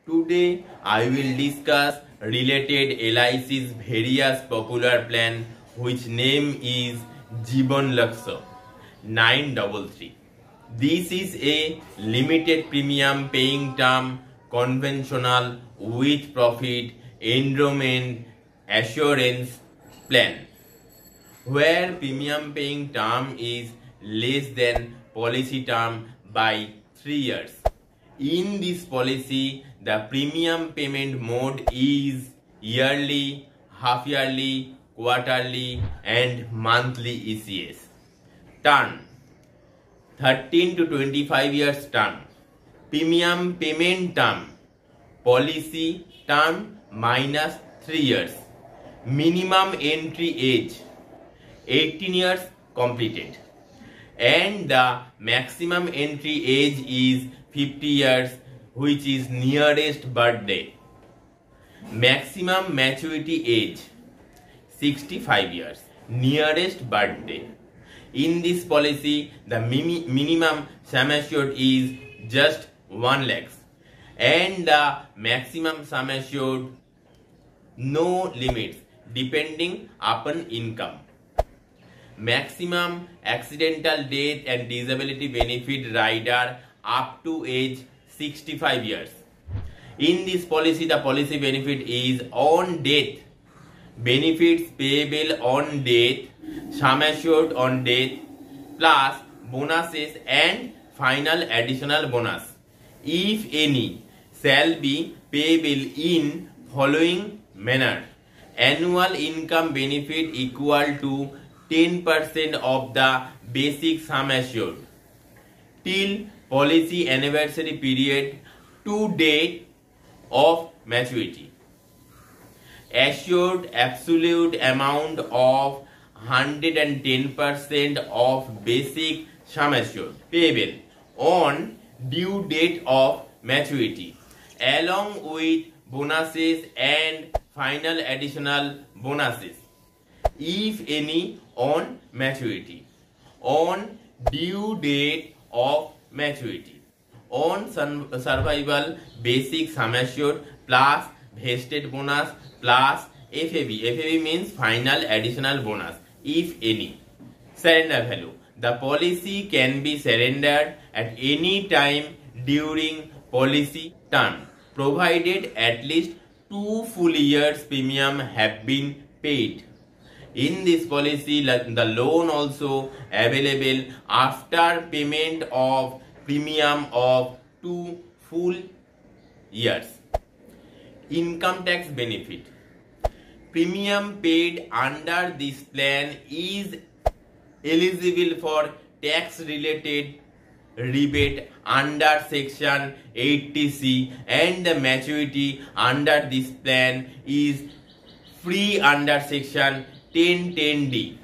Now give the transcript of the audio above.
Today I will discuss related LIC's various popular plan which name is Jeevan Lakshya 933. This is a limited premium paying term conventional with profit endowment assurance plan where premium paying term is less than policy term by 3 years. In this policy, the premium payment mode is yearly, half yearly, quarterly and monthly ECS. Term 13 to 25 years term. Premium payment term policy term minus 3 years. Minimum entry age 18 years completed. And the maximum entry age is 50 years, which is nearest birthday. Maximum maturity age 65 years, nearest birthday. In this policy, the minimum sum assured is just 1 lakh and the maximum sum assured no limits depending upon income. Maximum accidental death and disability benefit rider up to age 65 years. In this policy, the policy benefit is on death, benefits payable on death, sum assured on death, plus bonuses and final additional bonus, if any, shall be payable in following manner. Annual income benefit equal to 10% of the basic sum assured till policy anniversary period to date of maturity. Assured absolute amount of 110% of basic sum assured payable on due date of maturity along with bonuses and final additional bonuses, if any, on maturity, on due date of maturity, on survival basic sum assured plus vested bonus plus FAB. FAB means final additional bonus, if any. Surrender value. The policy can be surrendered at any time during policy term, provided at least 2 full years premium have been paid. In this policy, the loan also available after payment of premium of 2 full years. Income tax benefit. Premium paid under this plan is eligible for tax related rebate under section 80C and the maturity under this plan is free under section 1010D.